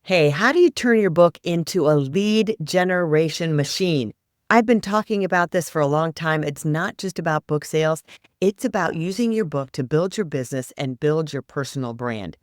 Hey, how do you turn your book into a lead generation machine? I've been talking about this for a long time. It's not just about book sales, it's about using your book to build your business and build your personal brand.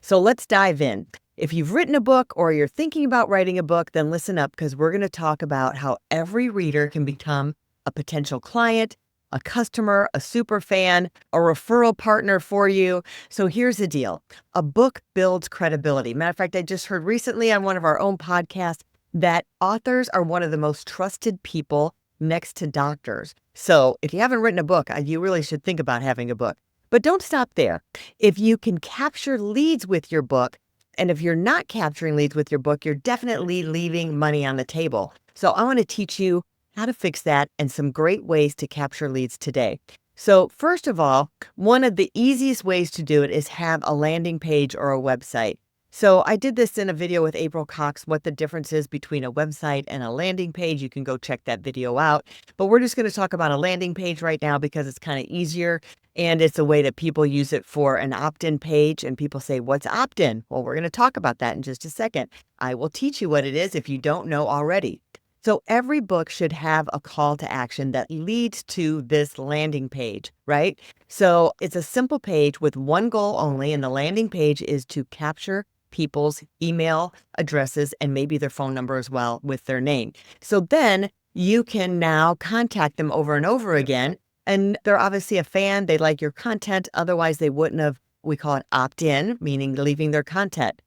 So let's dive in. If you've written a book or you're thinking about writing a book, then listen up because we're going to talk about how every reader can become a potential client, a customer, a super fan, a referral partner for you. So here's the deal. A book builds credibility. Matter of fact, I just heard recently on one of our own podcasts that authors are one of the most trusted people next to doctors. So if you haven't written a book, you really should think about having a book. But don't stop there. If you can capture leads with your book, and if you're not capturing leads with your book, you're definitely leaving money on the table. So I want to teach you how to fix that and some great ways to capture leads today. So first of all, one of the easiest ways to do it is have a landing page or a website. So I did this in a video with April Cox, what the difference is between a website and a landing page. You can go check that video out. But we're just going to talk about a landing page right now because it's kind of easier. And it's a way that people use it for an opt-in page. And people say, what's opt-in? Well, we're going to talk about that in just a second. I will teach you what it is if you don't know already. So every book should have a call to action that leads to this landing page, right? So it's a simple page with one goal only. And the landing page is to capture people's email addresses and maybe their phone number as well with their name. So then you can now contact them over and over again. And they're obviously a fan. They like your content. Otherwise, they wouldn't have, we call it opt-in, meaning leaving their contact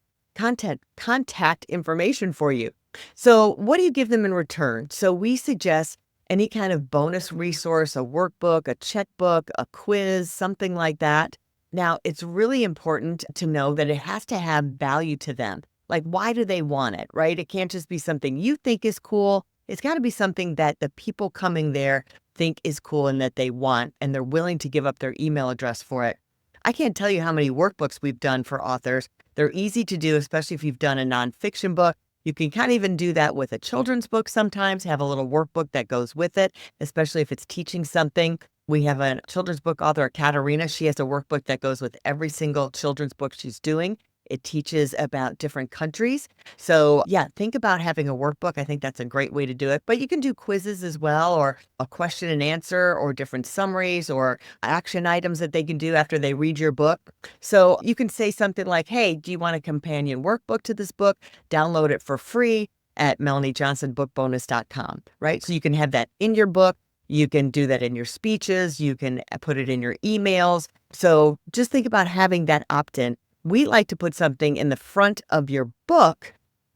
information for you. So what do you give them in return? So we suggest any kind of bonus resource, a workbook, a checkbook, a quiz, something like that. Now, it's really important to know that it has to have value to them. Like, why do they want it, right? It can't just be something you think is cool. It's got to be something that the people coming there think is cool and that they want, and they're willing to give up their email address for it. I can't tell you how many workbooks we've done for authors. They're easy to do, especially if you've done a nonfiction book. You can kind of even do that with a children's book sometimes, have a little workbook that goes with it, especially if it's teaching something. We have a children's book author, Katarina. She has a workbook that goes with every single children's book she's doing. It teaches about different countries. So yeah, think about having a workbook. I think that's a great way to do it. But you can do quizzes as well, or a question and answer, or different summaries or action items that they can do after they read your book. So you can say something like, hey, do you want a companion workbook to this book? Download it for free at melaniejohnsonbookbonus.com, right? So you can have that in your book. You can do that in your speeches. You can put it in your emails. So just think about having that opt-in. We like to put something in the front of your book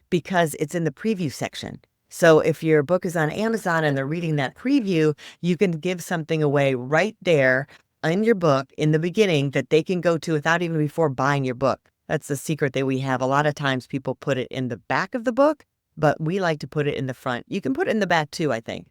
because it's in the preview section. So if your book is on Amazon and they're reading that preview, you can give something away right there in your book in the beginning that they can go to without even before buying your book. That's the secret that we have. A lot of times people put it in the back of the book, but we like to put it in the front. You can put it in the back too, I think.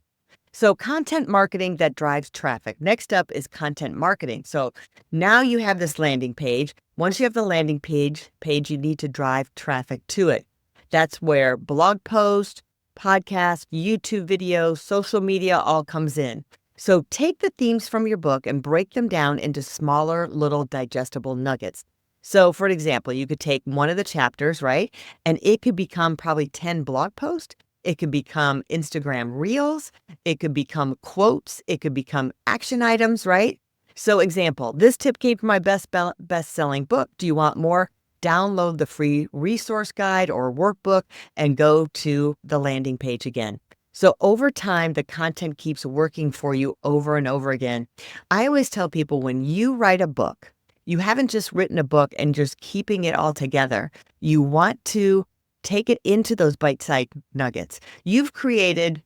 So content marketing that drives traffic. Next up is content marketing. So now you have this landing page. Once you have the landing page, you need to drive traffic to it. That's where blog posts, podcasts, YouTube videos, social media all comes in. So take the themes from your book and break them down into smaller, little digestible nuggets. So for example, you could take one of the chapters, right? And it could become probably 10 blog posts. It could become Instagram Reels. It could become quotes. It could become action items, right? So example, this tip came from my best-selling book. Do you want more? Download the free resource guide or workbook and go to the landing page again. So over time, the content keeps working for you over and over again. I always tell people when you write a book, you haven't just written a book and just keeping it all together. You want to take it into those bite-sized nuggets. You've created,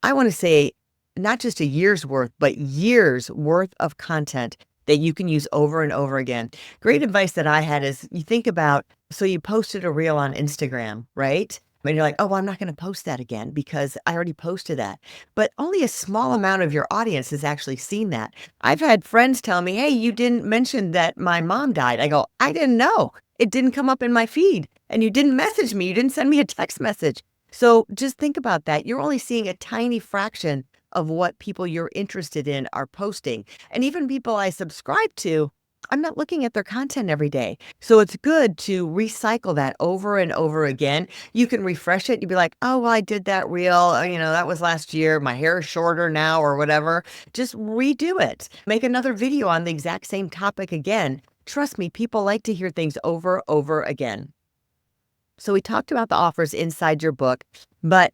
I want to say, not just a year's worth, but years worth of content that you can use over and over again. Great advice that I had is you think about, so you posted a reel on Instagram, right? And you're like, oh, well, I'm not going to post that again because I already posted that. But only a small amount of your audience has actually seen that. I've had friends tell me, hey, you didn't mention that my mom died. I go, I didn't know. It didn't come up in my feed. And you didn't message me. You didn't send me a text message. So just think about that. You're only seeing a tiny fraction of what people you're interested in are posting. And even people I subscribe to, I'm not looking at their content every day. So it's good to recycle that over and over again. You can refresh it. You'd be like, oh, well, I did that reel. That was last year. My hair is shorter now or whatever. Just redo it. Make another video on the exact same topic again. Trust me, people like to hear things over again. So we talked about the offers inside your book, but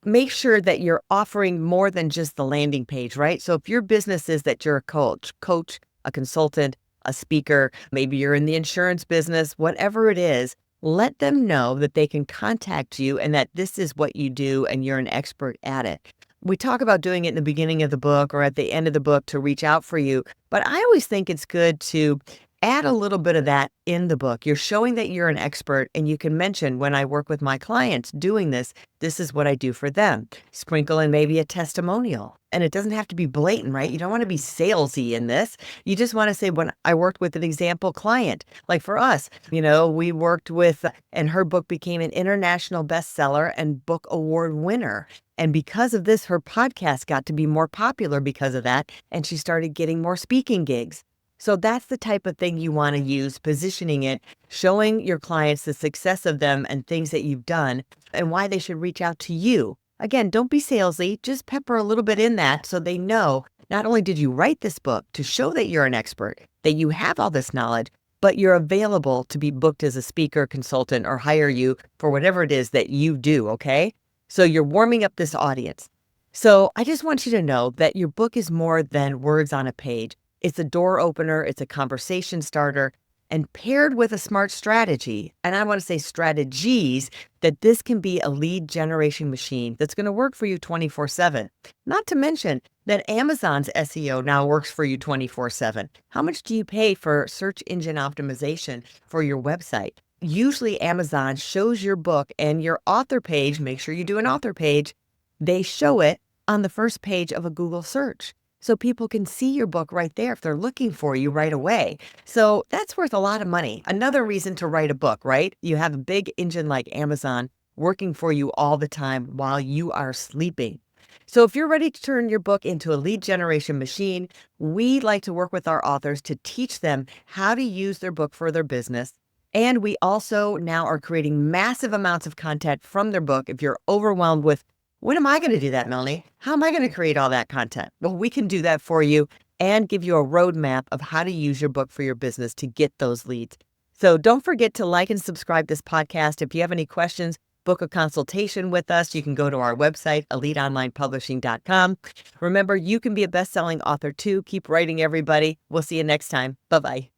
make sure that you're offering more than just the landing page, right? So if your business is that you're a coach, a consultant, a speaker, maybe you're in the insurance business, whatever it is, let them know that they can contact you and that this is what you do and you're an expert at it. We talk about doing it in the beginning of the book or at the end of the book to reach out for you, but I always think it's good to add a little bit of that in the book. You're showing that you're an expert, and you can mention, when I work with my clients doing this, this is what I do for them. Sprinkle in maybe a testimonial. And it doesn't have to be blatant, right? You don't want to be salesy in this. You just want to say, when I worked with an example client, like for us, we worked with, and her book became an international bestseller and book award winner. And because of this, her podcast got to be more popular because of that. And she started getting more speaking gigs. So that's the type of thing you want to use, positioning it, showing your clients the success of them and things that you've done and why they should reach out to you. Again, don't be salesy, just pepper a little bit in that so they know not only did you write this book to show that you're an expert, that you have all this knowledge, but you're available to be booked as a speaker, consultant, or hire you for whatever it is that you do, okay? So you're warming up this audience. So I just want you to know that your book is more than words on a page. It's a door opener, it's a conversation starter, and paired with a smart strategy, and I want to say strategies, that this can be a lead generation machine that's going to work for you 24/7. Not to mention that Amazon's SEO now works for you 24/7. How much do you pay for search engine optimization for your website? Usually Amazon shows your book and your author page, make sure you do an author page, they show it on the first page of a Google search. So people can see your book right there if they're looking for you right away. So that's worth a lot of money. Another reason to write a book, right? You have a big engine like Amazon working for you all the time while you are sleeping. So if you're ready to turn your book into a lead generation machine, we like to work with our authors to teach them how to use their book for their business. And we also now are creating massive amounts of content from their book. If you're overwhelmed with, when am I going to do that, Melanie? How am I going to create all that content? Well, we can do that for you and give you a roadmap of how to use your book for your business to get those leads. So don't forget to like and subscribe this podcast. If you have any questions, book a consultation with us. You can go to our website, eliteonlinepublishing.com. Remember, you can be a best-selling author too. Keep writing, everybody. We'll see you next time. Bye-bye.